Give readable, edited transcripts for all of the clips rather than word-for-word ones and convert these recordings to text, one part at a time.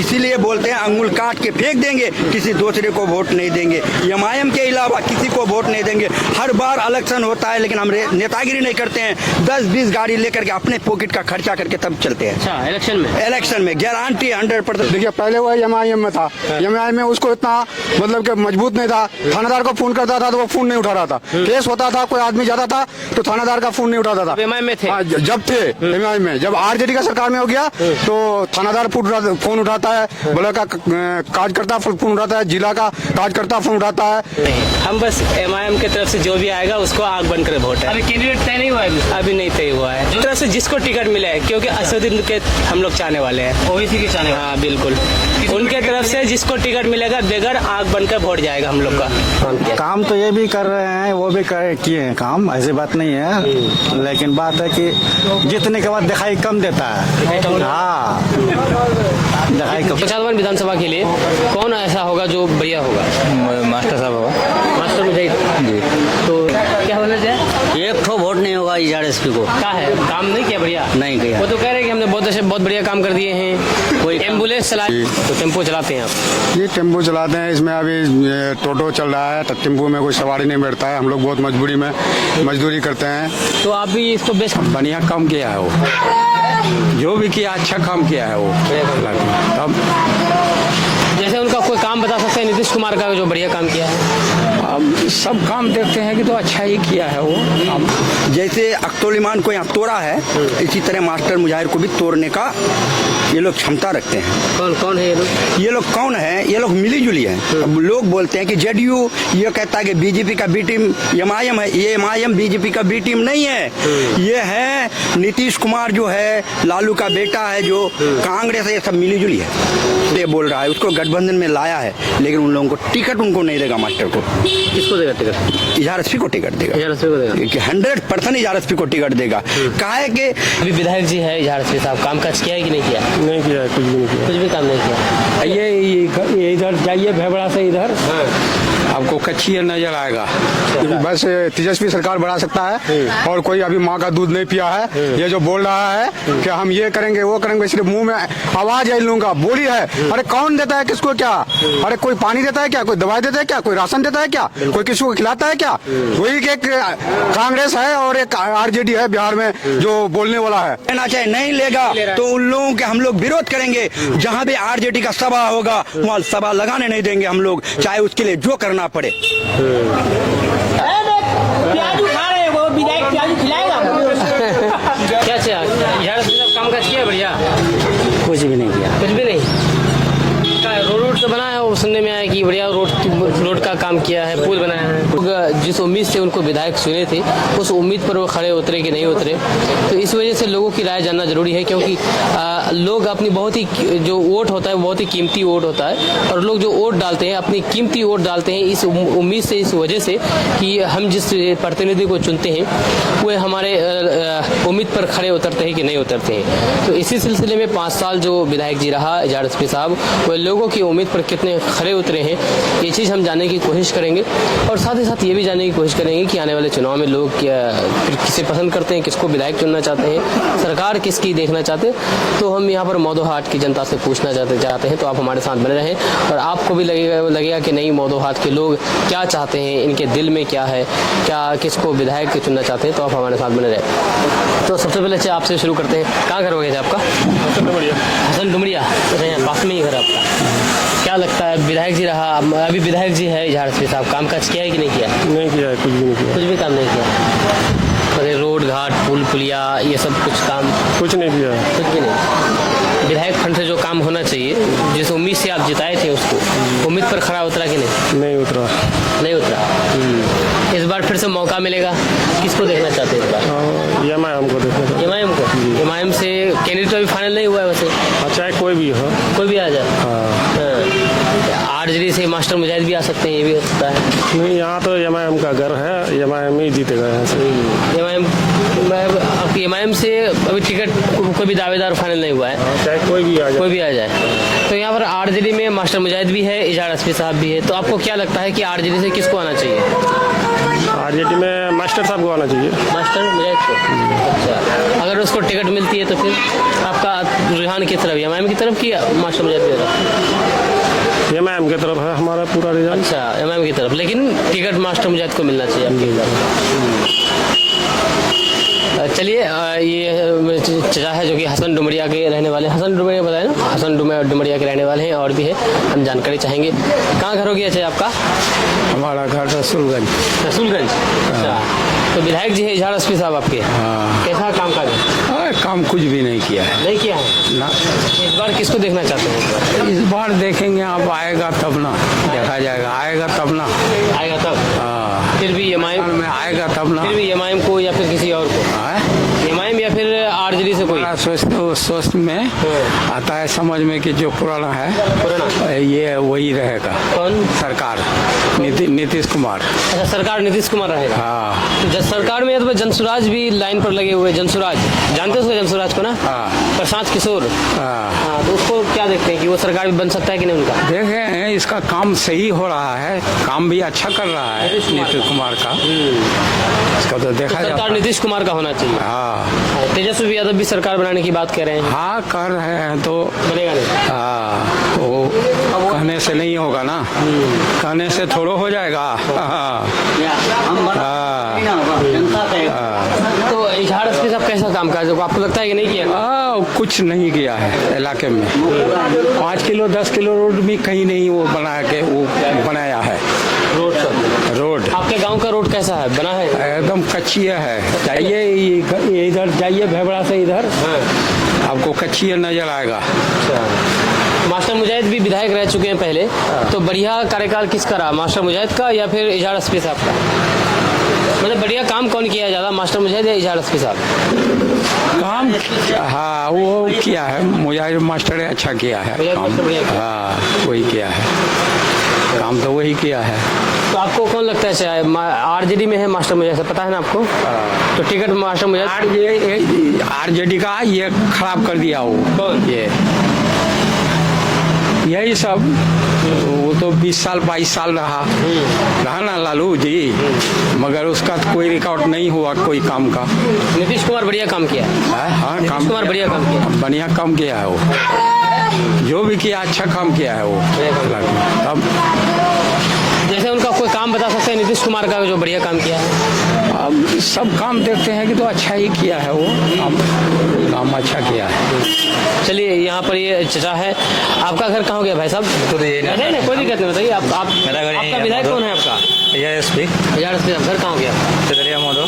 इसीलिए बोलते हैं अंगुल काट के फेंक देंगे, किसी दूसरे को वोट नहीं देंगे, एमआईएम के अलावा किसी को वोट नहीं देंगे। हर बार इलेक्शन होता है लेकिन हम नेतागिरी नहीं करते हैं, 10-20 गाड़ी लेकर के अपने पॉकेट का खर्चा करके तब चलते हैं। अच्छा, इलेक्शन में गारंटी 100%। देखिए पहले वो एमआईएम में था, एमआईएम में उसको इतना मतलब कि मजबूत नहीं था, थानेदार को फोन करता था तो वो फोन नहीं उठा रहा था, केस होता था कोई आदमी जाता था तो थानेदार का फोन नहीं उठाता था। एमआईएम में थे? हाँ, जब थे एमआईएम में, जब आरजेडी का सरकार में हो गया तो थानादार फोन उठाता है, ब्लॉक का कार्यकर्ता फोन उठाता है, जिला का कार्यकर्ता फोन उठाता है। हम बस एमआईएम की तरफ से जो भी आएगा उसको आग बनकर वोट है। अभी कैंडिडेट तय नहीं हुआ है? अभी नहीं तय हुआ है। तरफ से जिसको टिकट मिला है, क्योंकि असदुद्दीन के हम लोग चाहने वाले हैं, ओवैसी के चाहने। हाँ बिल्कुल, उनके तरफ से जिसको टिकट मिलेगा बगैर आग बनकर वोट जाएगा हम लोग का। काम तो ये भी कर रहे हैं, वो भी किए हैं काम, ऐसी बात नहीं है, लेकिन बात है कि जीतने के बाद दिखाई कम देता है। हाँ, दिखाई कम। प्रसाद विधानसभा के लिए कौन ऐसा होगा जो बढ़िया होगा? मास्टर साहब होगा। मास्टर मुजाहिद जी। तो क्या होना चाहिए? एक तो वोट नहीं होगा ईआरएसपी को। क्या है, काम नहीं किया बढ़िया? नहीं किया। वो तो कह रहे हैं कि हमने बहुत बढ़िया काम कर दिए हैं। कोई एम्बुलेंस चलाए तो टेम्पो चलाते हैं आप? ये टेम्पो चलाते हैं, इसमें अभी टोटो चल रहा है, तो टेम्पो में कोई सवारी नहीं बैठता है, हम लोग बहुत मजबूरी में मजदूरी करते हैं। तो आप भी इसको बेस्ट बढ़िया काम किया है, वो जो भी किया अच्छा काम किया है वो। तब जैसे उनका कोई काम बता सकते हैं नीतीश कुमार का जो बढ़िया काम किया है? अब सब काम देखते हैं कि तो अच्छा ही किया है वो। जैसे अख्तुल को यहाँ तोड़ा है, इसी तरह मास्टर मुजाहिर को भी तोड़ने का ये लोग क्षमता रखते हैं। कौन है ये लोग? ये लोग कौन है? ये लोग मिली जुली हैं। अब लोग बोलते हैं कि जेडीयू ये कहता है कि बीजेपी का बी टीम एमआईएम है, ये एमआईएम बीजेपी का बी टीम नहीं है, ये है नीतीश कुमार जो है लालू का बेटा है, जो कांग्रेस है, ये सब मिली जुली है। ये बोल रहा है, उसको गठबंधन में लाया है, लेकिन उन लोगों को टिकट उनको नहीं देगा। मास्टर को किसको देगा टिकट? ईआरएसपी को टिकट देगा, 100% ईआरएसपी को टिकट देगा। कहा है कि अभी विधायक जी है ईआरएसपी साहब, काम काज किया है कि नहीं किया? नहीं किया, कुछ भी नहीं किया, कुछ भी काम नहीं किया। ये इधर जाइए भेबड़ा से इधर, आपको कच्ची नजर आएगा। बस तेजस्वी सरकार बढ़ा सकता है, और कोई अभी माँ का दूध नहीं पिया है। ये जो बोल रहा है कि हम ये करेंगे वो करेंगे, सिर्फ मुंह में आवाज है इन लोगों का, बोली है। अरे कौन देता है किसको क्या? अरे कोई पानी देता है क्या? कोई दवाई देता है क्या? कोई राशन देता है क्या? कोई किसी को खिलाता है क्या? वही एक कांग्रेस है और एक आरजेडी है बिहार में जो बोलने वाला है। लेना चाहे नहीं लेगा तो उन लोगों के हम लोग विरोध करेंगे। जहां भी आरजेडी का सभा होगा वहां सभा लगाने नहीं देंगे हम लोग, चाहे उसके लिए जो करना पड़े। प्याजू खा रहे हैं, वो विधायक प्याजू खिलाएगा? क्या चाहिए? काम काज किया बढ़िया? कुछ भी नहीं किया। कुछ भी नहीं। रोड तो बनाया है, वो सुनने में आया कि बढ़िया रोड का काम किया है, पुल बनाया है। जिस उम्मीद से उनको विधायक चुने थे उस उम्मीद पर वो खड़े उतरे कि नहीं उतरे, तो इस वजह से लोगों की राय जानना जरूरी है, क्योंकि लोग अपनी बहुत ही जो वोट होता है बहुत ही कीमती वोट होता है, और लोग जो वोट डालते हैं अपनी कीमती वोट डालते हैं इस उम्मीद से, इस वजह से कि हम जिस प्रतिनिधि को चुनते हैं वो हमारे उम्मीद पर खड़े उतरते हैं कि नहीं उतरते हैं। तो इसी सिलसिले में 5 साल जो विधायक जी रहा ईआरएसपी साहब, वो लोगों की उम्मीद पर कितने खरे उतरे हैं, ये चीज़ हम जानने की कोशिश करेंगे, और साथ ही साथ ये भी जानने की कोशिश करेंगे कि आने वाले चुनाव में लोग किसे पसंद करते हैं, किसको विधायक चुनना चाहते हैं, सरकार किसकी देखना चाहते हैं। तो हम यहाँ पर मौदोहाट की जनता से पूछना चाहते हैं, तो आप हमारे साथ बने रहें, और आपको भी लगेगा कि नहीं मौदोहाट के लोग क्या चाहते हैं, इनके दिल में क्या है, क्या किसको विधायक चुनना चाहते हैं, तो आप हमारे साथ बने रहें। तो सबसे पहले आपसे शुरू करते हैं, कहाँ घर हो गए थे आपका? हसन डुमरिया। पास में ही घर आपका। क्या लगता है विधायक जी रहा, अभी विधायक जी है ईआरएसपी साहब, काम काज किया है कि नहीं किया? नहीं किया, कुछ भी नहीं किया, कुछ भी काम नहीं किया। अरे रोड घाट पुल पुलिया ये सब कुछ काम कुछ नहीं किया, कुछ भी नहीं। विधायक फंड से जो काम होना चाहिए, जिस उम्मीद से आप जिताए थे उसको उम्मीद पर खड़ा उतरा कि नहीं? नहीं उतरा। नहीं उतरा। इस बार फिर से मौका मिलेगा, किसको देखना चाहते हैं इस बार? एमआईएम को देखना। एमआईएम को? एमआईएम से कैंडिडेट अभी फाइनल नहीं हुआ है वैसे? चाहे कोई भी हो, कोई भी आ जाए। आरजेडी से मास्टर मुजाहिद भी आ सकते हैं, ये भी हो सकता है। नहीं, यहाँ तो एमआईएम का घर है, एमआईएम ही जीतेगा यहाँ से। एमआईएम आपकी एमआईएम से अभी टिकट कोई भी दावेदार फाइनल नहीं हुआ है, चाहे कोई भी आ जाए। कोई भी आ जाए। तो यहाँ पर आरजेडी में मास्टर मुजाहिद भी है, ईआरएसपी साहब भी है, तो आपको क्या लगता है कि आरजेडी से किसको आना चाहिए? आरजेडी में मास्टर साहब को आना चाहिए। मास्टर मुजाहिद को। अच्छा, अगर उसको टिकट मिलती है तो फिर आपका रुझान किस तरफ, एमआईएम की तरफ कि मास्टर मुजाहिद की तरफ? एमआईएम की तरफ है हमारा पूरा रिजल्ट। अच्छा, एमआईएम की तरफ, लेकिन टिकट मास्टर मुजाहिद को मिलना चाहिए आपके हिसाब। चलिए, ये चचा है जो कि हसन डुमरिया के रहने वाले हैं। हसन डुमरिया बताए ना, हसन डुमरिया के रहने वाले हैं, और भी है, हम जानकारी चाहेंगे। कहाँ घर हो गया चाचा आपका? हमारा घर रसूलगंज। रसूलगंज। अच्छा, तो विधायक जी है इजहार एसपी साहब आपके। कैसा काम काज है? काम कुछ भी नहीं किया है नहीं किया है ना। इस बार किसको देखना चाहते हैं? इस बार देखेंगे, आप आएगा तब ना, देखा जाएगा, आएगा तब ना। आएगा तब? फिर भी एमआईएम में आएगा तब ना। फिर भी एमआईएम को या फिर किसी और को? एमआईएम या फिर आरजेडी से कोई? सोच में आता है समझ में कि जो पुराना है ये वही रहेगा। कौन? सरकार नीतीश कुमार। अच्छा, सरकार नीतीश कुमार रहेगा। हाँ। तो सरकार में तो जनसुराज भी लाइन पर लगे हुए। जनसुराज जानते हो उसको, जनसुराज को ना? प्रशांत किशोर। हाँ, तो उसको क्या देखते हैं कि वो सरकार भी बन सकता है कि नहीं उनका? देखें, इसका काम सही हो रहा है, काम भी अच्छा कर रहा है नीतीश कुमार का। इसका तो देखा जाए सरकार नीतीश कुमार का होना चाहिए। हाँ। तेजस्वी यादव भी सरकार बनाने की बात कह रहे हैं। हाँ, कर रहे हैं तो बनेगा नहीं। हाँ, वो कहने से नहीं होगा ना, कहने से थोड़ा हो जाएगा। तो इजहार एसपी साहब कैसा काम काज आपको लगता है कि नहीं किया? कुछ नहीं किया है इलाके में। 5 किलो 10 किलो रोड भी कहीं नहीं वो बना के वो बनाया है। रोड आपके गांव का रोड कैसा है, बना है? एकदम कच्ची है। जाइए इधर, जाइए भेबड़ा से इधर, आपको कच्ची नजर आएगा। मास्टर मुजाहिद भी विधायक रह चुके हैं पहले, तो बढ़िया कार्यकाल किसका रहा, मास्टर मुजाहिद का या फिर इजहार एसपी साहब का? मतलब बढ़िया काम कौन किया है ज्यादा, मास्टर मुजाहिद या इजहार एसपी साहब? काम हाँ वो किया है, मुजाहिद मास्टर ने अच्छा किया है काम। हाँ, वही किया है काम, तो वही किया है। तो आपको कौन लगता है चाहे आरजेडी में है मास्टर मुजाहिद से, पता है ना आपको? तो टिकट मास्टर मुजाहिद आरजेडी का ये खराब कर दिया वो। ये यही सब, वो तो 20 साल 22 साल रहा ना लालू जी, मगर उसका कोई रिकॉर्ड नहीं हुआ कोई काम का। नीतीश कुमार बढ़िया काम किया है। हाँ, नीतीश कुमार बढ़िया काम किया, बढ़िया काम किया है वो, जो भी किया अच्छा काम किया है वो। अब जैसे उनका कोई काम बता सकते हैं नीतीश कुमार का जो बढ़िया काम किया है? अब सब काम देखते हैं कि तो अच्छा ही किया है वो, काम अच्छा किया है। चलिए, यहाँ पर ये चचा है। आपका घर कहाँ हो गया भाई साहब? नहीं, कोई दिक्कत नहीं, बताइए। आपका विधायक कौन है आपका? इजहार एसपी। इजहार एसपी घर कहाँ हो गया? चतरिया मौदो।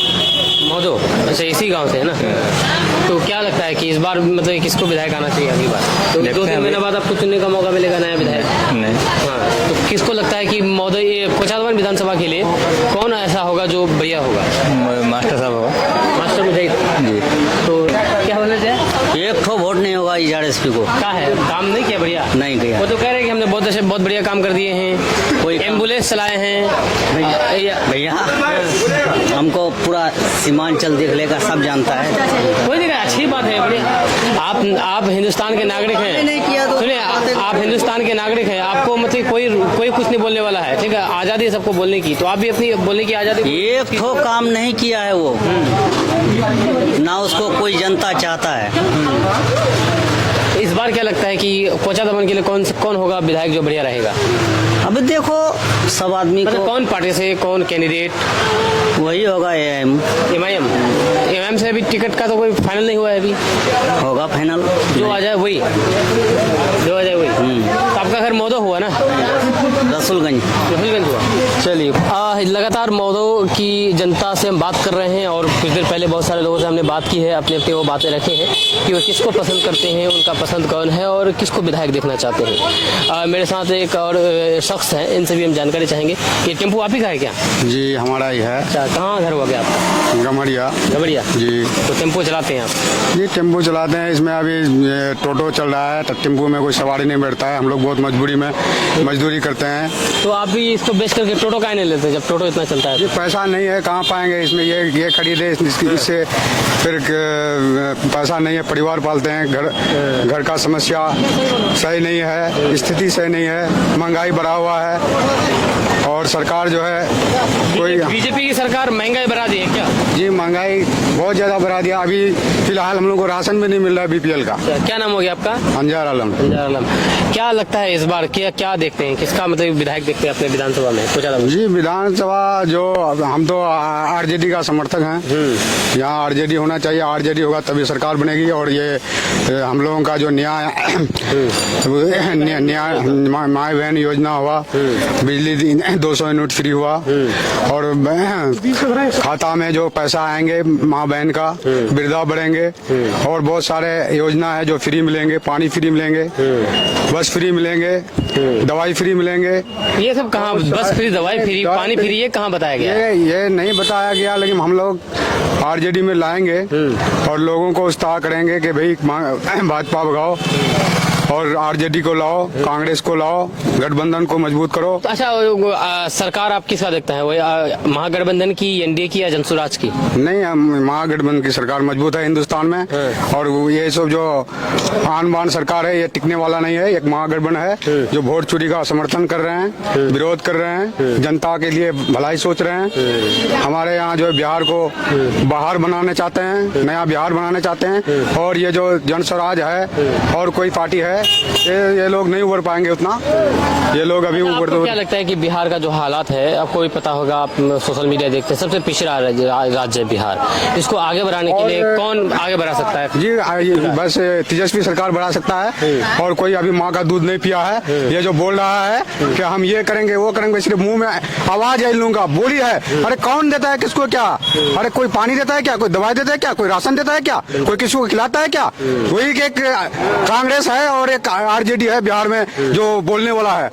अच्छा, इसी गांव से है ना? तो क्या लगता है कि इस बार मतलब किसको विधायक आना चाहिए अगली बार? तो 2-3 महीने बाद आपको चुनने का मौका मिलेगा नया विधायक। नहीं। हाँ, तो किसको लगता है कि मौदो कोचाधवन विधानसभा के लिए कौन ऐसा होगा जो बढ़िया होगा? मास्टर साहब होगा। मास्टर मुजाहिद जी। तो क्या होना चाहिए? एक ठो वोट नहीं होगा इजहार एसपी को। क्या है, काम नहीं किया बढ़िया? नहीं किया। वो तो कह रहे हैं कि हमने बहुत बढ़िया काम कर दिए हैं, कोई एम्बुलेंस चलाए हैं। भैया हमको पूरा सीमांचल देख लेगा, सब जानता है। कोई नहीं, अच्छी बात है, बढ़िया। आप हिंदुस्तान के नागरिक हैं, सुनिए, आप हिंदुस्तान के नागरिक हैं, आपको मतलब कोई कुछ नहीं बोलने वाला है, ठीक है? आजादी है सबको बोलने की, तो आप भी अपनी बोलने की आजादी। एक ठो काम नहीं किया है वो, ना उसको कोई जनता चाहता है। इस बार क्या लगता है कि कोचाधवन के लिए कौन होगा विधायक जो बढ़िया रहेगा? अब देखो सब आदमी मतलब को, कौन पार्टी से कौन कैंडिडेट? वही होगा एमआईएम से अभी टिकट का तो कोई फाइनल नहीं हुआ है अभी। होगा फाइनल, जो आ जाए वही। तो आपका घर मौदो हुआ ना? रसूलगंज हुआ। चलिए, लगातार मौदो की जनता से हम बात कर रहे हैं, और कुछ देर पहले बहुत सारे लोगों से हमने बात की है, अपने वो बातें रखे हैं कि वो किसको पसंद करते हैं, उनका पसंद कौन है और किसको विधायक देखना चाहते हैं। मेरे साथ एक और शख्स हैं, इनसे भी हम जानकारी चाहेंगे। ये टेम्पो आप ही का है क्या? जी, हमारा ही है। अच्छा, कहाँ घर हुआ गया आपका? गमरिया। गमरिया जी। तो टेम्पो चलाते हैं आप? जी, टेम्पो चलाते हैं। इसमें अभी टोटो चल रहा है, तो टेम्पो में कोई सवारी नहीं बैठता है, हम लोग बहुत मजबूरी में मजदूरी करते हैं। तो आप भी इसको बेच करके टोटो टोटो काहे नहीं लेते जब टोटो इतना चलता है? ये पैसा नहीं है, कहाँ पाएंगे इसमें, ये खरीदे इससे फिर पैसा नहीं है, परिवार पालते हैं, घर का समस्या सही नहीं है, स्थिति सही नहीं है, महंगाई बढ़ा हुआ है और सरकार जो है कोई बीजेपी की सरकार महंगाई बढ़ा दी है क्या? जी महंगाई बहुत ज्यादा बढ़ा दिया। अभी फिलहाल हम लोग को राशन भी नहीं मिल रहा है बीपीएल का। क्या नाम हो गया आपका? अंजार आलम। अंजार आलम। क्या लगता है इस बार क्या देखते हैं, किसका मतलब विधायक देखते हैं अपने विधानसभा में? जी विधानसभा जो हम तो आरजेडी का समर्थक हैं, यहाँ आरजेडी होना चाहिए, आरजेडी होगा तभी सरकार बनेगी और ये हम लोगों का जो न्याय माँ बहन योजना हुआ, बिजली 200 यूनिट फ्री हुआ और खाता में जो पैसा आएंगे माँ बहन का, वृद्धा बढ़ेंगे और बहुत सारे योजना है जो फ्री मिलेंगे, पानी फ्री मिलेंगे, बस फ्री मिलेंगे, दवाई फ्री मिलेंगे। ये सब कहाँ, बस फ्री, दवाई फ्री, पानी फ्री, ये कहाँ बताया गया? ये नहीं बताया गया, लेकिन हम लोग आरजेडी में लाएंगे और लोगों को उत्साह करेंगे कि भाई भाजपा भगाओ और आरजेडी को लाओ, कांग्रेस को लाओ, गठबंधन को मजबूत करो। तो अच्छा सरकार आप किसका देखता है, वो महागठबंधन की, एनडीए की या जनसुराज की? नहीं, महागठबंधन की सरकार मजबूत है हिंदुस्तान में और ये सब जो आन बान सरकार है ये टिकने वाला नहीं है। एक महागठबंधन है जो वोट चोरी का समर्थन कर रहे हैं, विरोध कर रहे हैं, जनता के लिए भलाई सोच रहे हैं। हमारे यहाँ जो बिहार को बाहर बनाने चाहते हैं, नया बिहार बनाने चाहते हैं और ये जो जनस्वराज है और कोई पार्टी है ये लोग नहीं उभर पाएंगे उतना, ये लोग अभी ऊपर। तो क्या लगता है कि बिहार का जो हालात है, आपको भी पता होगा, आप सोशल मीडिया देखते हैं, सबसे पिछड़ा राज्य है बिहार, इसको आगे बढ़ाने के लिए कौन आगे बढ़ा सकता है? जी बस तेजस्वी सरकार बढ़ा सकता है और कोई अभी माँ का दूध नहीं पिया है। ये जो बोल रहा है कि हम ये करेंगे वो करेंगे, सिर्फ मुंह में आवाज है, लूंगा बोली है। अरे कौन देता है किसको क्या? अरे कोई पानी देता है क्या, कोई दवाई देता है क्या, कोई राशन देता है क्या, कोई किसी को खिलाता है क्या? वही एक कांग्रेस है और एक आरजेडी है बिहार में जो बोलने वाला है।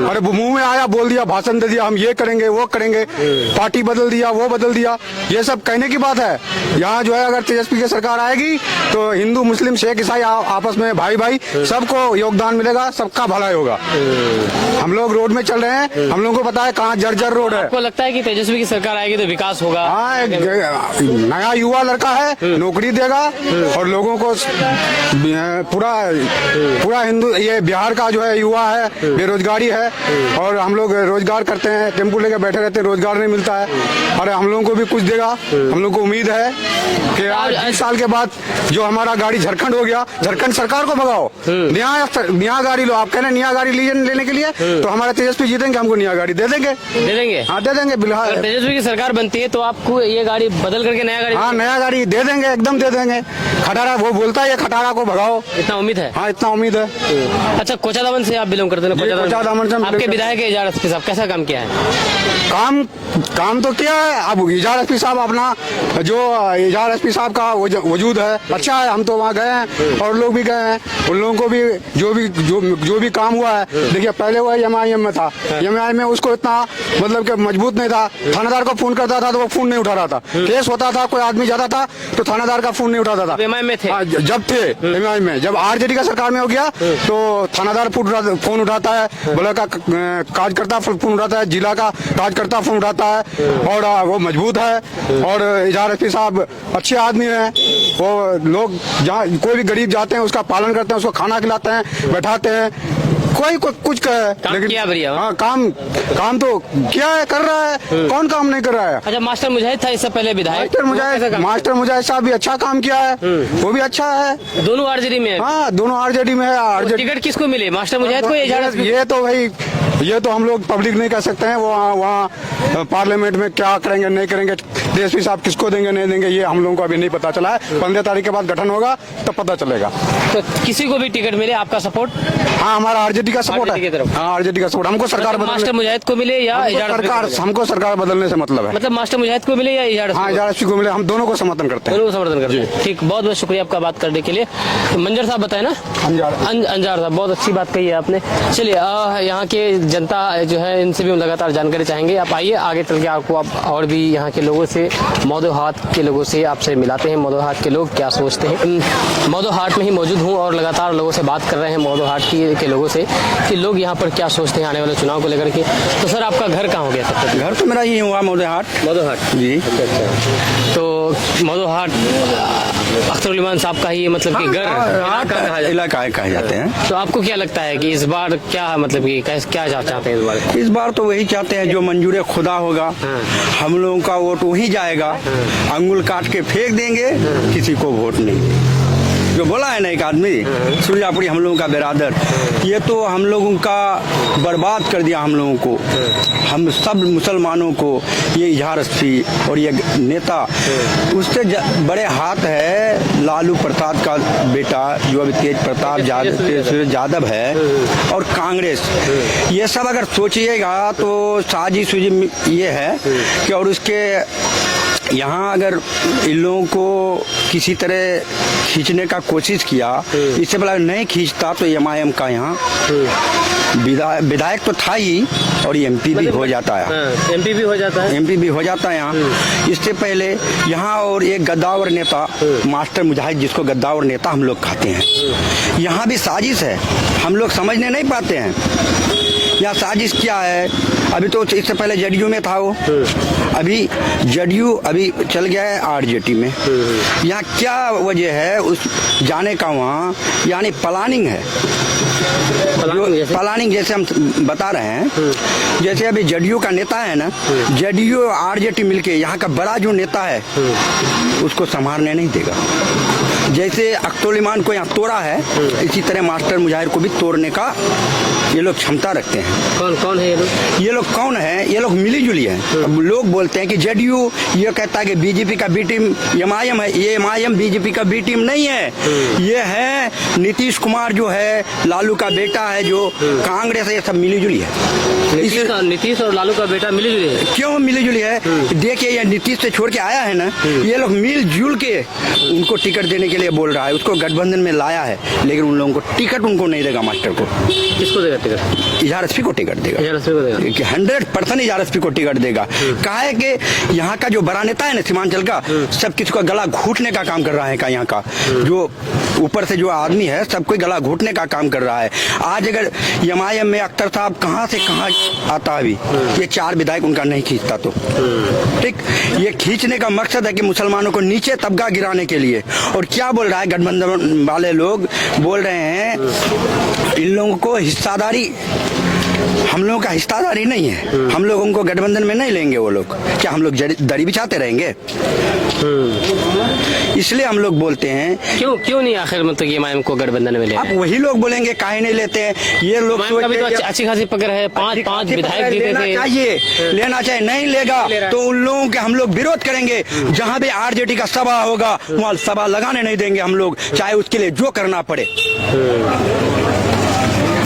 अरे मुंह में आया, बोल दिया, भाषण दे दिया, हम ये करेंगे वो करेंगे, पार्टी बदल दिया, वो बदल दिया, ये सब कहने की बात है। यहाँ जो है अगर तेजस्वी की सरकार आएगी तो हिंदू मुस्लिम सिख ईसाई आपस में भाई भाई सबको योगदान मिलेगा, सबका भलाई होगा। हम लोग रोड में चल रहे हैं, हम लोगों को पता है कहाँ जर्जर रोड है। आपको लगता है कि तेजस्वी की सरकार आएगी तो विकास होगा? हाँ, नया युवा लड़का है, नौकरी देगा और लोगों को पूरा हिंदू, ये बिहार का जो है युवा है, बेरोजगारी है और हम लोग रोजगार करते हैं, टेम्पो लेकर बैठे रहते हैं, रोजगार नहीं मिलता है। अरे हम लोगों को भी कुछ देगा। हम लोग को उम्मीद है कि आज 20 साल के बाद जो हमारा गाड़ी झारखंड हो गया, झारखंड सरकार को भगाओ, नया गाड़ी लो। आप कह रहे हैं नया गाड़ी लेने के लिए, तो हमारा तेजस्वी जीतेंगे, हमको नया गाड़ी दे देंगे। हाँ दे देंगे बिल्कुल। तेजस्वी की सरकार बनती है तो आपको ये गाड़ी बदल करके नया गाड़ी? हाँ, नया गाड़ी दे देंगे, एकदम दे देंगे। खटारा वो बोलता है, खटारा को भगाओ, इतना उम्मीद है? हाँ, इतना उम्मीद है। अच्छा, कोचादामन से आप बिलोंग करते हैं? कोचादामन से आपके विधायक एजाज एसपी साहब कैसा काम किया है? काम तो किया है। अब एजाज एसपी साहब अपना जो एजाज एसपी साहब का वजूद है, अच्छा है। हम तो वहाँ गए हैं और लोग भी गए हैं, उन लोगों को भी जो भी काम हुआ है। देखिए पहले वो एमआईएम में था, एमआईएम में उसको इतना मतलब कि मजबूत नहीं था। थानेदार को फोन करता था तो वो फोन नहीं उठा रहा था, केस होता था, कोई आदमी जाता था तो थानेदार का फोन नहीं उठाता था। एमआईएम में थे? जब थे एमआईएम में, जब आरजेडी का सरकार में हो गया तो थानादार फोन उठाता है, ब्लॉक का कार्यकर्ता फोन उठाता है, जिला का कार्यकर्ता फोन उठाता है और वो मजबूत है। और एजाज एसपी साहब अच्छे आदमी हैं, वो लोग जहाँ कोई भी गरीब जाते हैं उसका पालन करते हैं, उसको खाना खिलाते हैं, बैठाते हैं। कोई कुछ कहे, लेकिन किया बढ़िया। हाँ, काम तो क्या है, कर रहा है। कौन काम नहीं कर रहा है? अच्छा, मास्टर मुजाहिद था इससे पहले विधायक? मास्टर मुजाहिद साहब भी अच्छा काम किया है, वो भी अच्छा है। दोनों आरजेडी में है? हाँ, दोनों आरजेडी में है। टिकट किसको मिले, मास्टर मुजाहिद को या एजाज? ये तो भाई ये तो हम लोग पब्लिक नहीं कह सकते हैं। वो वहाँ पार्लियामेंट में क्या करेंगे नहीं करेंगे, तेजस्वी साहब किसको देंगे नहीं देंगे, ये हम लोगों को अभी नहीं पता चला है। 15 तारीख के बाद गठन होगा तब पता चलेगा। तो किसी को भी टिकट मिले, आपका सपोर्ट? हाँ, हमारा आरजेडी का सपोर्ट है। हाँ, आरजेडी का सपोर्ट। हमको सरकार मास्टर मुजाहिद को मिले या हमको सरकार बदलने से मतलब है। मतलब मास्टर मुजाहिद को मिले या एजाज? हाँ, एजाज को मिले, हम दोनों को समर्थन करते हैं। दोनों को समर्थन करते हैं। ठीक, बहुत बहुत शुक्रिया आपका बात करने के लिए। मंजर साहब बताए ना? अंजार साहब, बहुत अच्छी बात कही है आपने। चलिए, यहाँ के जनता जो है इनसे भी हम लगातार जानकारी चाहेंगे। आप आइए, आगे चल के आपको और भी यहाँ के लोगों से से मौदोहाट के लोगों से आपसे मिलाते हैं, मौदोहाट के लोग क्या सोचते हैं। मौदोहाट में ही मौजूद हूँ और लगातार लोगों से बात कर रहे हैं मौदोहाट के लोगों से कि लोग यहाँ पर क्या सोचते हैं आने वाले चुनाव को लेकर के। तो सर आपका घर कहाँ हो गया तब तक? घर तो मेरा ये हुआ मौदोहाट जी। तो मौदोहाट अख्तरुल साहब का ही मतलब कि घर इलाका कहे जाते हैं। तो आपको क्या लगता है कि इस बार क्या मतलब कि क्या चाहते हैं इस बार तो वही चाहते हैं जो मंजूर खुदा होगा, हम लोगों का वोट वही जाएगा, अंगुल काट के फेंक देंगे, किसी को वोट नहीं। जो बोला है ना एक आदमी सुरजापुरी हम लोगों का बिरादर, ये तो हम लोगों का बर्बाद कर दिया हम लोगों को, हम सब मुसलमानों को। ये इजहार रस्फी और ये नेता उससे बड़े हाथ है लालू प्रसाद का बेटा जो अभी तेज प्रताप यादव है और कांग्रेस। ये सब अगर सोचिएगा तो साजिश ये है कि और उसके यहाँ अगर इन लोगों को किसी तरह खींचने का कोशिश किया, इससे पहले नहीं खींचता तो एमआईएम का यहाँ विधायक तो था ही और एमपी भी हो जाता है। एमपी भी हो जाता है, एमपी भी हो जाता है यहाँ। इससे पहले यहाँ और एक गद्दावर नेता मास्टर मुजाहिद, जिसको गद्दावर नेता हम लोग कहते हैं, यहाँ भी साजिश है, हम लोग समझने नहीं पाते हैं यहाँ साजिश क्या है। अभी तो इससे पहले जेडीयू में था वो, अभी जेडीयू अभी चल गया है आरजेडी में। यहाँ क्या वजह है उस जाने का? वहाँ यानी प्लानिंग है, प्लानिंग जैसे हम बता रहे हैं। जैसे अभी जेडीयू का नेता है ना, जेडीयू आरजेडी मिलके यहाँ का बड़ा जो नेता है उसको संभालने नहीं देगा। जैसे अख्तरुल को यहाँ तोड़ा है, इसी तरह मास्टर मुजाहिर को भी तोड़ने का ये लोग क्षमता रखते हैं। कौन है ये लोग? ये लोग कौन है? ये लोग मिली जुली हैं। अब लोग बोलते हैं कि जेडीयू ये कहता है कि बीजेपी का बी टीम एमआईएम है। ये एमआईएम बीजेपी का बी टीम नहीं है, ये है नीतीश कुमार जो है लालू का बेटा है, जो कांग्रेस है, ये सब मिली जुली है। नीतीश और लालू का बेटा मिली जुली है। क्यों मिली जुली है? देखिए ये नीतीश से छोड़ के आया है ना, ये लोग मिलजुल के उनको टिकट देने के लिए बोल रहा है, उसको गठबंधन में लाया है, लेकिन उन लोगों को टिकट उनको नहीं देगा। मास्टर को किसको देगा टिकट? इजहार रस्फी को टिकट देगा, 100% इजहार रस्फी को टिकट देगा। कहा है कि यहाँ का जो बड़ा नेता है ना सीमांचल का, सब किसी का गला घूटने का काम कर रहा है। यहाँ का जो ऊपर से जो आदमी है सबको गला घूटने का काम कर रहा है। आज अगर एमआईएम में अख्तर साहब कहाँ से कहाँ आता अभी, ये 4 विधायक उनका नहीं खींचता तो ठीक। ये खींचने का मकसद है कि मुसलमानों को नीचे तबका गिराने के लिए। और क्या बोल रहा है गठबंधन वाले लोग? बोल रहे हैं इन लोगों को हिस्सादारी, हम लोगों का हिस्सादारी नहीं है, हम लोग उनको गठबंधन में नहीं लेंगे। वो लोग क्या हम लोग दरी बिछाते रहेंगे? इसलिए हम लोग बोलते हैं क्यों नहीं आखिर मतलब ये एमआईएम को गठबंधन में ले? अब वही लोग बोलेंगे काहे नहीं लेते हैं। ये लोग का भी तो अच्छी खासी पकड़ है, 5 विधायक जीते थे। लेना चाहिए, नहीं लेगा तो उन लोगों के हम लोग विरोध करेंगे। जहाँ भी आरजेडी का सभा होगा वहाँ सभा लगाने नहीं देंगे हम लोग, चाहे उसके लिए जो करना पड़े।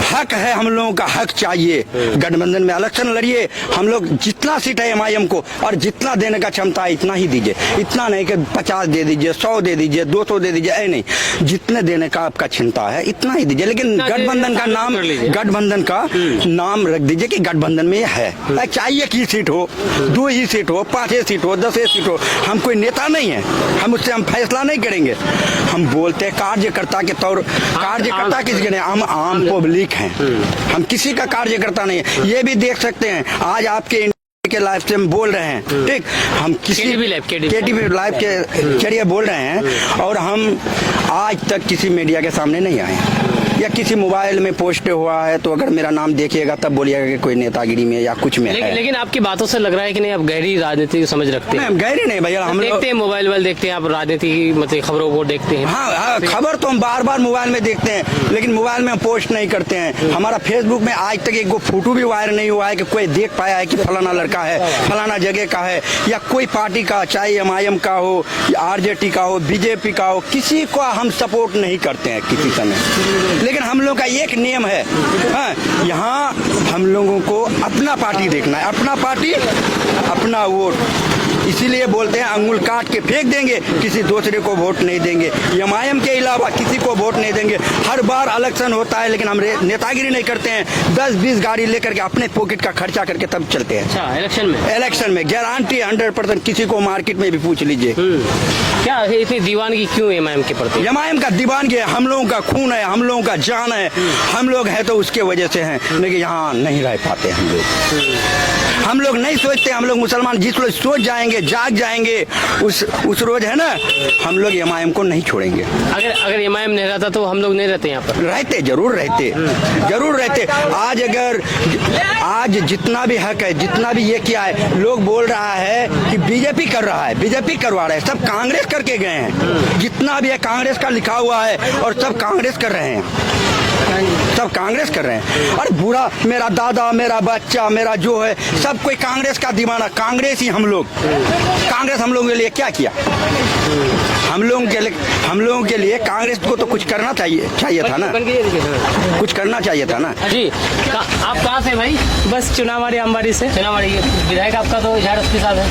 हक है, हम लोगों का हक चाहिए। गठबंधन में इलेक्शन लड़िए, हम लोग जितना सीट है एमआईएम को और जितना देने का क्षमता है इतना ही दीजिए। इतना नहीं कि 50 दे दीजिए, 100 दे दीजिए, 200 दे दीजिए, नहीं, जितने देने का आपका क्षमता है इतना ही दीजिए। लेकिन गठबंधन का नाम रख दीजिए कि गठबंधन में है। चाहिए की सीट हो, 2 ही सीट हो, 5 सीट हो, 10 सीट हो, हम कोई नेता नहीं है, हम उससे हम फैसला नहीं करेंगे। हम बोलते हैं कार्यकर्ता के तौर, कार्यकर्ता किसके नहीं, हम आम पब्लिक हैं, हम किसी का कार्यकर्ता नहीं है। ये भी देख सकते हैं आज आपके के लाइव से हम बोल रहे हैं, ठीक। हम किसी केटीवी लाइव के जरिए बोल रहे हैं और हम आज तक किसी मीडिया के सामने नहीं आए या किसी मोबाइल में पोस्ट हुआ है तो अगर मेरा नाम देखिएगा तब बोलिएगा कि कोई नेतागिरी में या कुछ में है। लेकिन आपकी बातों से लग रहा है कि नहीं आप गहरी राजनीति समझ रखते हैं। गहरी नहीं भैया, हम देखते हैं मोबाइल देखते हैं, आप राजनीति की मतलब खबरों को देखते हैं। हाँ, खबर तो हम बार मोबाइल में देखते हैं, लेकिन मोबाइल में हम पोस्ट नहीं करते हैं। हमारा फेसबुक में आज तक एक फोटो भी वायरल नहीं हुआ है कि कोई देख पाया है कि फलाना लड़का है, फलाना जगह का है, या कोई पार्टी का, चाहे एमआईएम का हो या आरजेडी का हो, बीजेपी का हो, किसी को हम सपोर्ट नहीं करते हैं किसी समय। लेकिन हम लोग का एक नियम है, हाँ, यहाँ हम लोगों को अपना पार्टी देखना है, अपना पार्टी अपना वोट। इसीलिए बोलते हैं अंगुल काट के फेंक देंगे, किसी दूसरे को वोट नहीं देंगे, एमआईएम के अलावा किसी को वोट नहीं देंगे। हर बार इलेक्शन होता है लेकिन हम नेतागिरी नहीं करते हैं, 10-20 गाड़ी लेकर के अपने पॉकेट का खर्चा करके तब चलते हैं। अच्छा, इलेक्शन में गारंटी 100%, किसी को मार्केट में भी पूछ लीजिए। क्या इतनी दीवानगी क्यों एमआईएम के प्रति? एमआईएम का दीवानगी है, हम लोगों का खून है, हम लोगों का जान है, हम लोग हैं तो उसके वजह से हैं, लेकिन यहाँ नहीं रह पाते हम लोग। हम लोग नहीं सोचते, हम लोग मुसलमान जिस रोज सोच जाएंगे, जाग जाएंगे, उस रोज है ना, हम लोग एमआईएम को नहीं छोड़ेंगे। अगर एमआईएम नहीं रहता तो हम लोग नहीं रहते यहाँ पर? रहते, जरूर रहते। आज जितना भी हक है, जितना भी ये किया है, लोग बोल रहा है कि बीजेपी कर रहा है, बीजेपी करवा रहा है, सब कांग्रेस करके गए हैं। जितना भी है कांग्रेस का लिखा हुआ है और सब कांग्रेस कर रहे हैं, सब कांग्रेस कर रहे हैं। और बुरा, मेरा दादा, मेरा बच्चा, मेरा जो है, सब कोई कांग्रेस का दीवाना, कांग्रेस ही हम लोग। कांग्रेस हम लोगों के लिए क्या किया? हम लोगों के लिए कांग्रेस को तो कुछ करना चाहिए था ना, कुछ करना चाहिए था ना जी। आप कहाँ से भाई? बस चुनावाड़ी अंबाड़ी से। चुनावाड़ी विधायक आपका तो इजहार रशीद साहब है।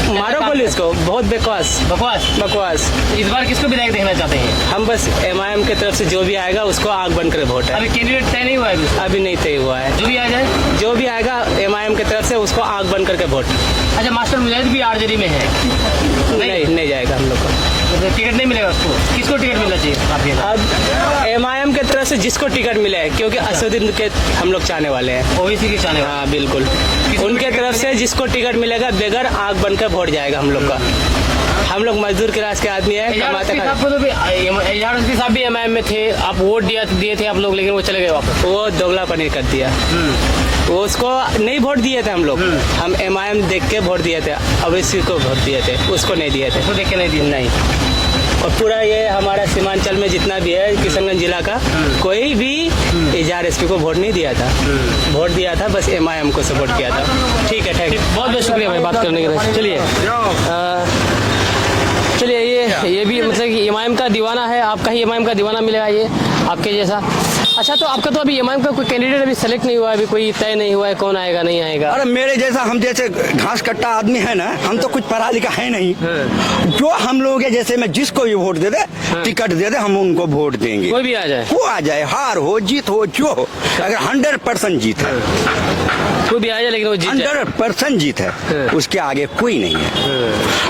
मारो पुलिस को, बहुत बकवास। इस बार किसको विधायक देखना चाहते हैं? हम बस एमआईएम की तरफ से जो भी आएगा उसको आग बन कर वोट है। अभी कैंडिडेट तय नहीं हुआ है? अभी नहीं तय हुआ है। जो भी आ जाए, जो भी आएगा एमआईएम की तरफ से उसको आग बन करके वोट। अच्छा, मास्टर मुजाहिद भी आरजेडी में है? नहीं जाएगा हम लोग को। टिकट नहीं मिलेगा उसको? किसको टिकट मिलना चाहिए? अब एमआईएम की तरफ से जिसको टिकट मिले, क्योंकि असदुद्दीन के हम लोग चाहने वाले हैं, ओबीसी के चाहने वाले। हाँ बिल्कुल, उनके तरफ से जिसको टिकट मिलेगा बगैर आग बनकर वोट जाएगा हम लोग का। हम लोग मजदूर क्लास के आदमी है, कमाते हैं। इजहार रशीद साहब भी एमआईएम में थे, आप वोट दिए थे आप लोग, लेकिन वो चले गए वापस। वो दोगला पनीर कर दिया। वो उसको नहीं वोट दिए थे हम लोग, हम एमआईएम देख के वोट दिए थे, अवैसी को वोट दिए थे, उसको नहीं दिए थे। उसको देख के नहीं दिए? नहीं। और पूरा ये हमारा सीमांचल में जितना भी है किशनगंज जिला का, कोई भी इजहार एसपी को वोट नहीं दिया था, वोट दिया था बस एमआईएम को सपोर्ट किया था। ठीक है, बहुत बहुत शुक्रिया भाई बात करने के लिए। चलिए ये भी मतलब कि एमआईएम का दीवाना है, आपका ही एमआईएम का दीवाना मिलेगा ये आपके जैसा। अच्छा, तो आपका तो अभी एमआईएम का कोई कैंडिडेट अभी सेलेक्ट नहीं हुआ है, अभी कोई तय नहीं हुआ है कौन आएगा नहीं आएगा? अरे मेरे जैसा, हम जैसे घास कट्टा आदमी है ना, हम तो कुछ पढ़ा लिखा है नहीं। जो हम लोग है जैसे में जिसको भी वोट दे दे, टिकट दे दे, हम उनको वोट देंगे। कोई भी आ जाए, वो आ जाए, हार हो जीत हो जो हो, अगर 100% जीत है, कोई भी आ जाए लेकिन वो जीत जाए। 100% जीत है, उसके आगे कोई नहीं है।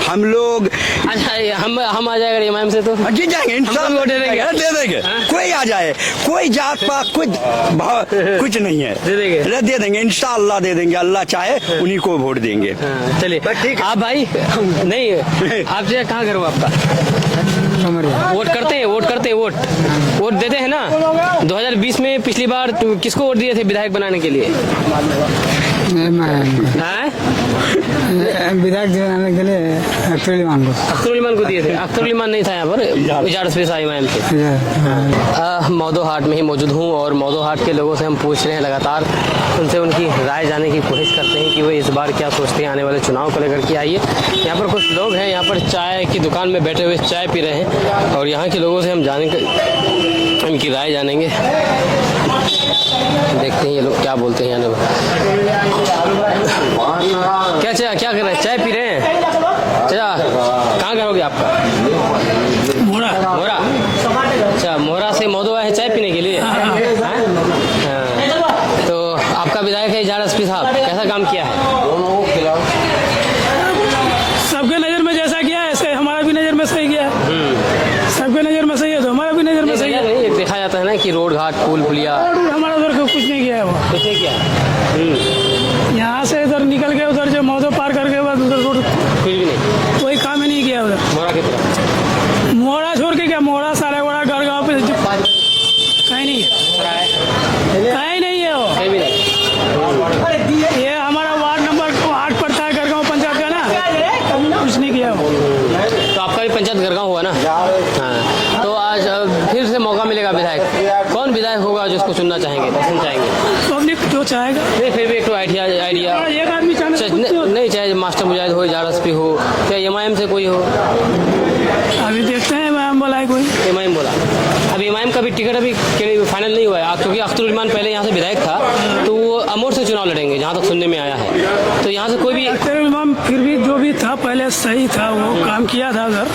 हम लोग अच्छा, हम आ जाएगा एमआईएम से तो जीत जाएंगे, इंशाल्लाह दे देंगे। कोई आ जाए, कोई जात पात कुछ नहीं है, दे देंगे इंशाल्लाह, दे देंगे, अल्लाह चाहे उन्हीं को वोट देंगे। चलिए ठीक है। आप भाई नहीं, आप जो कहाँ घर हो आपका? वोट करते हैं वोट देते हैं ना? 2020 में पिछली बार किसको वोट दिए थे विधायक बनाने के लिए? विधायक बनाने के लिए अख्तर उल को दिए थे। अख्तर उल नहीं था यहाँ पर, इजहार रशीद साहब एमआईएम थे। मौदो हाट में ही मौजूद हूँ और मौदो हाट के लोगों से हम पूछ रहे हैं लगातार, उनसे उनकी राय जानने की कोशिश करते हैं कि वो इस बार क्या सोचते हैं आने वाले चुनाव को लेकर के। आइए, यहाँ पर कुछ लोग हैं, यहाँ पर चाय की दुकान में बैठे हुए चाय पी रहे हैं और यहाँ के लोगों से हम इनकी राय जानेंगे। देखते हैं ये लोग क्या बोलते हैं। यहाँ क्या कर रहे हैं? चाय पी रहे हैं? कहाँ घर होगी आपका? मोरा। अच्छा, मोरा से मौदो आए हैं चाय पीने के लिए? हाँ। तो आपका विधायक है इजहार रशीद साहब, कैसा काम किया है? सबके नजर में जैसा किया है ऐसे हमारा भी नजर में सही किया है। सबके नजर में सही है तो हमारा भी नजर में सही है। एक देखा जाता है ना कि रोड घाट पुल पुलिया हमारा उधर कुछ नहीं किया है, वो कुछ नहीं किया। यहाँ से इधर निकल के उधर जो मौजो पार करके बाद उधर रोड कुछ भी नहीं, कोई काम ही नहीं किया उधर। मोरा की तरफ मोड़ा छोड़ के क्या, मोड़ा सारा बड़ा घर गाँव पे कहीं नहीं है वो, कहीं भी नहीं। ये हमारा वार्ड नंबर 8 पड़ता है गरगांव पंचायत का ना, कुछ नहीं किया वो। तो आपका भी पंचायत गरगांव हुआ ना? हाँ। तो आज फिर से मौका मिलेगा विधायक, कौन विधायक होगा जिसको चुनना चाहेंगे, पसंद चाहेंगे? पब्लिक जो चाहेगा। नहीं, फिर भी एक आइडिया एक आदमी नहीं, चाहे मास्टर मुजाहिद हो, इजहार रशीद हो, या एमआईएम से कोई हो। अभी देखते हैं, एमआईएम बोला है कोई। एमआईएम बोला, अभी एमआईएम का भी टिकट अभी फाइनल नहीं हुआ है, क्योंकि अख्तर उल पहले यहाँ से विधायक था, तो वो मोड़ से चुनाव लड़ेंगे, जहाँ तक सुनने में आया है। तो यहाँ से कोई भी अख्तर इमाम फिर भी जो भी था पहले सही था, वो काम किया था उधर,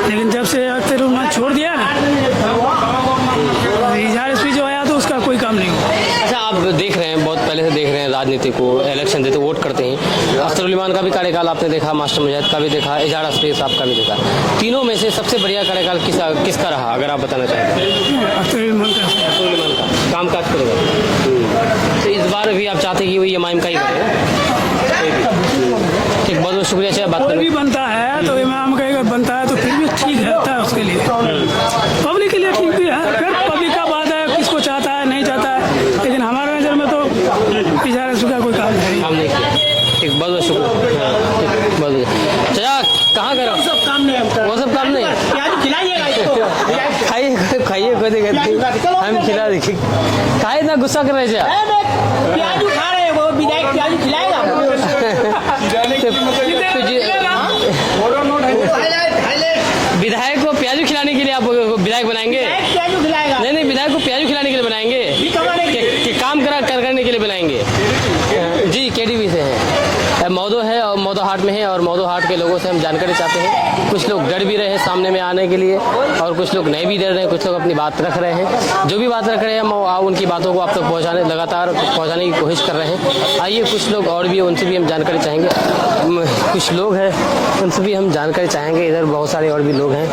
लेकिन जब से अख्तर इमाम छोड़ दिया ना, इजहार एसपी जो आया तो उसका कोई काम नहीं हुआ। अच्छा, आप देख रहे हैं, बहुत पहले से देख रहे हैं राजनीति को, इलेक्शन देते वोट करते हैं। अख्तर इमाम का भी कार्यकाल आपने देखा, मास्टर मुजाहिद का भी देखा, इजहार एसपी साहब का भी देखा। तीनों में से सबसे बढ़िया कार्यकाल किसका रहा, अगर आप बताना चाहें? अख्तर इमाम का अख्तर इमाम का काम काज करेगा। तो इस बार भी आप चाहते हैं कि वही इमाम का ही करें? ठीक, बहुत बहुत शुक्रिया। अच्छा, बात कोई भी करें बनता है तो इमाम का अगर बनता है तो फिर भी ठीक रहता है उसके लिए, पब्लिक के लिए ठीक भी है। फिर पब्लिक का बात है, किसको चाहता है नहीं चाहता है, लेकिन हमारे नज़र में तो इजहार एसपी का कोई काम नहीं। काम नहीं किया। ठीक, बहुत बहुत शुक्रिया। ठीक, बहुत बहुत। चला, कहाँ करो? सब काम नहीं हमका, वो सब काम नहीं खिलाइएगा इसको, खाइए खाइए, कोई दिक्कत नहीं, हम खिला देखिए। खाए इतना गुस्सा कर रहे थे प्याज खा रहे हैं, वो विधायक प्याज खिलाएगा। विधायक को प्याजू खिलाने के लिए आप विधायक बनाएंगे? प्याज खिलाएगा। नहीं, विधायक को प्याजू खिलाने के लिए बनाएंगे कि काम करने के लिए बनाएंगे? जी, केडीबी से है, मौदो है और मौदो हाट में है, और मौदो हाट के लोगों से हम जानकारी चाहते हैं। कुछ लोग डर भी रहे हैं सामने में आने के लिए, और कुछ लोग नहीं भी डर रहे हैं, कुछ लोग अपनी बात रख रहे हैं। जो भी बात रख रहे हैं हम उनकी बातों को आप तक लगातार पहुँचाने की कोशिश कर रहे हैं। आइए, कुछ लोग और भी, उनसे भी हम जानकारी चाहेंगे। कुछ लोग हैं, उनसे भी हम जानकारी चाहेंगे। इधर बहुत सारे और भी लोग हैं।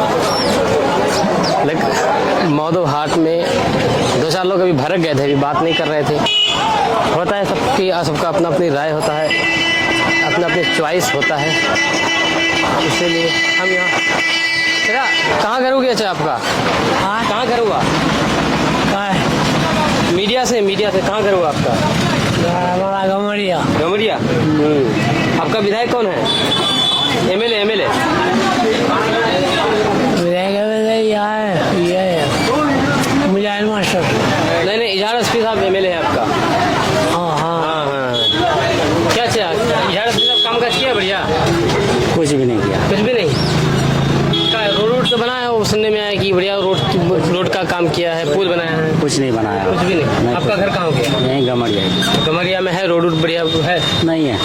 मौदो हाट में 2-4 लोग अभी भड़क गए थे, अभी बात नहीं कर रहे थे। होता है, सबका अपना अपनी राय होता है, अपना अपनी चॉइस होता है, इसीलिए हम यहाँ। चला, कहाँ घर हो गया? अच्छा, आपका कहाँ घर हुआ? मीडिया से कहाँ घर हुआ आपका? हमारा गमरिया। गमरिया। आपका विधायक कौन है? एमएलए मुजाहिद मास्टर। नहीं, इजहार एसपी साहब एमएलए है आपका? हाँ। क्या इजहार एसपी साहब काम काज किया? बढ़िया। कुछ भी नहीं किया। कुछ भी नहीं। रोड तो बनाया, वो सुनने में आया कि बढ़िया रोड का काम किया है, पुल बनाया है। कुछ नहीं बनाया। कुछ भी नहीं। आपका घर कहाँ हो गया? यहीं गमरिया। गमरिया में है रोड बढ़िया है? नहीं है,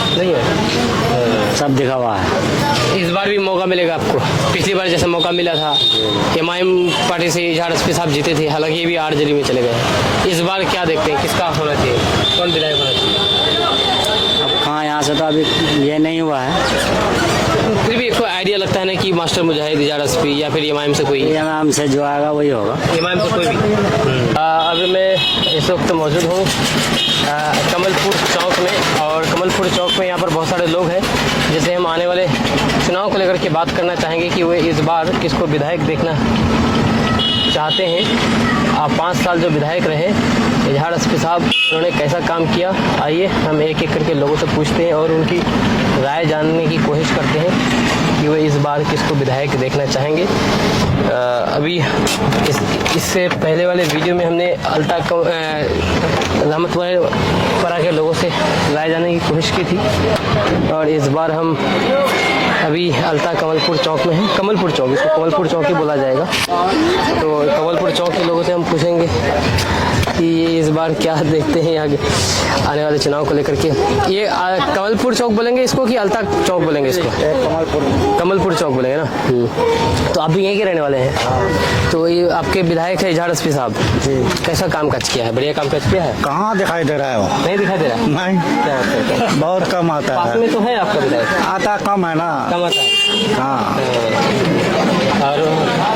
सब दिखा हुआ है। इस बार भी मौका मिलेगा आपको? पिछली बार जैसा मौका मिला था, एमआईएम पार्टी से इजहार एसपी साहब जीते थे, हालांकि ये भी आरजेडी में चले गए। इस बार क्या देखते हैं, किसका होना चाहिए, कौन विधायक होना चाहिए? अब कहाँ, यहाँ से तो अभी ये नहीं हुआ है। फिर भी कोई आइडिया लगता है ना कि मास्टर मुजाहिद, इजहार एसपी, या फिर एमआईएम से कोई? एमआईएम से जो आएगा वही होगा। एमआईएम से कोई भी। अभी मैं इस वक्त मौजूद हूँ कमलपुर चौक में, और कमलपुर चौक में यहाँ पर बहुत सारे लोग हैं जिसे हम आने वाले चुनाव को लेकर के बात करना चाहेंगे कि वे इस बार किसको विधायक देखना चाहते हैं। आप 5 साल जो विधायक रहे इजहार एसपी साहब, उन्होंने कैसा काम किया? आइए हम एक एक करके लोगों से पूछते हैं और उनकी राय जानने की कोशिश करते हैं कि वे इस बार किसको विधायक देखना चाहेंगे। अभी इससे पहले वाले वीडियो में हमने रहमतपुरा के लोगों से राय जानने की कोशिश की थी, और इस बार हम अभी अल्ता कमलपुर चौक में है। कमलपुर चौक, इसको कमलपुर चौक ही बोला जाएगा। तो कमलपुर चौक के लोगों से हम पूछेंगे कि ये इस बार क्या देखते हैं आगे आने वाले चुनाव को लेकर के। ये कमलपुर चौक बोलेंगे इसको कि अल्ता चौक बोलेंगे इसको? कमलपुर चौक बोलेंगे ना। तो आप भी यहीं के रहने वाले हैं? तो ये आपके विधायक है इजहार एसपी साहब, कैसा काम काज किया है? बढ़िया काम काज किया है? कहाँ दिखाई दे रहा है वो? नहीं दिखाई दे रहा? नहीं, बहुत कम आता पास है। में तो है आपका विधायक? आता कम है ना। कम आता है। हाँ। और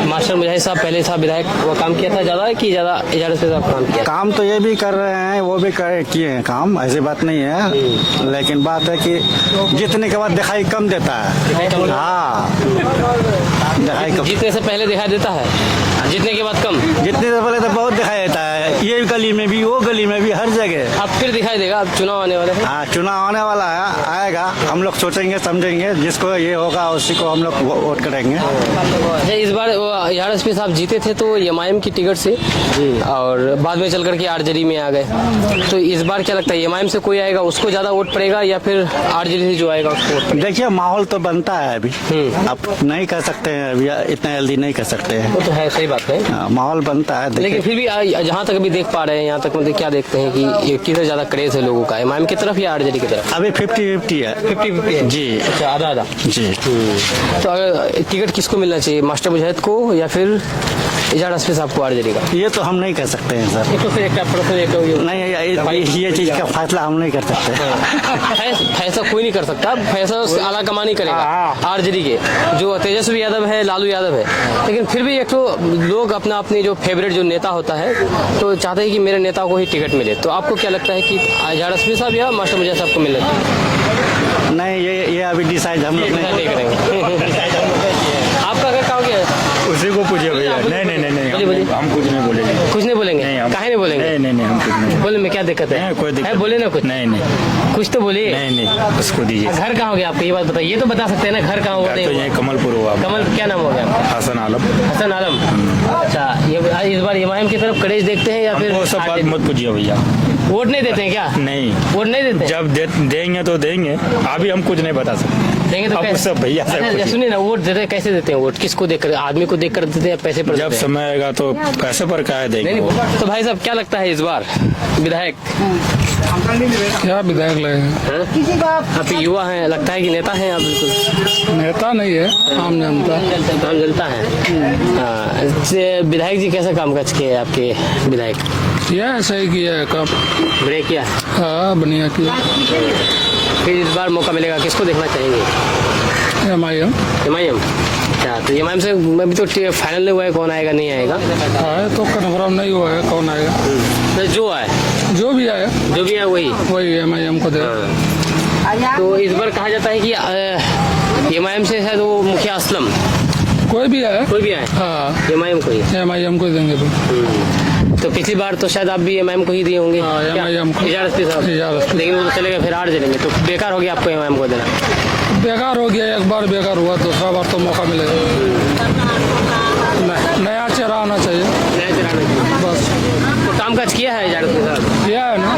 मास्टर मुजाहिद साहब पहले साहब विधायक, वो काम किया था ज़्यादा कि ज़्यादा इजहार एसपी साहब काम किया? काम तो ये भी कर रहे हैं, वो भी किए हैं काम, ऐसी बात नहीं है, लेकिन बात है कि जीतने के बाद दिखाई कम देता है। हाँ, दिखाई कम। जीतने से पहले दिखाई देता है, जीतने के बाद कम? जीतने से पहले तो बहुत दिखाई देता है, ये गली में भी, वो गली में भी, हर जगह। अब फिर दिखाई देगा, अब चुनाव आने वाले हैं। हाँ, चुनाव आने वाला है, आएगा, हम लोग सोचेंगे समझेंगे, जिसको ये होगा उसी को हम लोग वोट करेंगे। अच्छा, इस बार इजहार एसपी साहब जीते थे तो एमआईएम की टिकट से, और बाद में चल करके आरजेडी में आ गए। तो इस बार क्या लगता है, एमआईएम से कोई आएगा उसको ज्यादा वोट पड़ेगा, या फिर आरजेडी से जो आएगा उसको? देखिए, माहौल तो बनता है अभी, अब नहीं कर सकते हैं, अभी इतना जल्दी नहीं कर सकते हैं। वो तो है, सही बात है। माहौल बनता है, लेकिन फिर भी जहाँ तक भी देख पा रहे हैं यहाँ तक, मतलब क्या देखते हैं कि ये किधर ज्यादा क्रेज है लोगों का, एमआईएम की तरफ या आरजेडी की तरफ? अभी 50-50 है। 50-50 है जी। अच्छा, आधा आधा। जी। तो अगर टिकट किसको मिलना चाहिए, मास्टर मुजाहिद को या फिर इजाज़ हस्फी साहब को आरजेडी का? ये तो हम नहीं कर सकते हैं सर। एक तो फिर एक पर्सन एक नहीं, ये चीज का फैसला हम नहीं कर सकते। फैसला कोई नहीं कर सकता, फैसला आला कमान ही करेगा आरजेडी के, जो तेजस्वी यादव है, लालू यादव है। लेकिन फिर भी एक तो लोग अपना अपने जो फेवरेट जो नेता होता है तो चाहते हैं कि मेरे नेता को ही टिकट मिले। तो आपको क्या लगता है कि इजाज़ हस्फी साहब या मास्टर मुजाहिद साहब को मिलना चाहिए? नहीं, ये अभी डिसाइड हम लोग नहीं करेंगे। आपका घर कहाँ गया है? उसी को पूछिए भैया। नहीं बोलिए। हम कुछ नहीं बोलेंगे। कुछ नहीं बोलेंगे? काहे नहीं बोलेंगे? नहीं हम कुछ नहीं बोले में क्या दिक्कत है? कोई दिक्कत बोले ना कुछ। नहीं कुछ तो बोलिए। नहीं उसको दीजिए। घर कहाँ हो गया आपका, ये बात बताइए। ये तो बता सकते हैं ना, घर कहाँ हुआ? तो ये कमलपुर हुआ। कमल, क्या नाम हो गया आपका? हसन आलम। हसन आलम। अच्छा, ये इस बार एमआईएम की तरफ क्रेज देखते हैं या फिर वो सब बात मत पूछिए भैया। वोट नहीं देते हैं क्या? नहीं, वोट नहीं देते? जब देंगे तो देंगे, अभी हम कुछ नहीं बता सकते। देंगे तो अब कैसे? सब भैया से पूछिए। सुनिए ना, वोट देते हैं, कैसे देते हैं वोट? किसको देकर, आदमी को देकर देते हैं या पैसे पर जब देते हैं? समय आएगा तो पैसे पर क्या है देंगे। नहीं, तो भाई साहब क्या लगता है इस बार विधायक? क्या विधायक लगेगा? आप युवा हैं, लगता है कि नेता हैं आप? बिल्कुल नेता नहीं है, आम जनता। आम जनता है। हाँ, विधायक जी कैसा काम काज किए आपके विधायक? यह सही किया है काम। बढ़िया किया है। हाँ, बढ़िया किया। फिर इस बार मौका मिलेगा, किसको देखना चाहेंगे? एमआईएम। एमआईएम। अच्छा, तो एमआईएम से अभी तो फाइनल नहीं हुआ है कौन आएगा नहीं आएगा? हाँ, तो कन्फर्म नहीं हुआ है कौन आएगा। तो जो आए, जो भी आए वही एमआईएम को दे। तो इस बार कहा जाता है कि एमआईएम से शायद वो मुखिया असलम, कोई भी आए। हाँ, एमआईएम को ही। एमआईएम को देंगे। तो पिछली बार तो शायद आप भी एमआईएम को ही दिए होंगे। एमआईएम को। इजाज़ हस्फी साहब। लेकिन वो तो चले गए फिर आरजेडी में, तो बेकार हो गया आपको एमआईएम को देना? बेकार हो गया, एक बार बेकार हुआ, दूसरा बार तो मौका मिलेगा। नया चेहरा आना चाहिए नया चेहरा आना चाहिए। बस। तो काम काज किया है इजाज़ हस्फी साहब? किया है ना।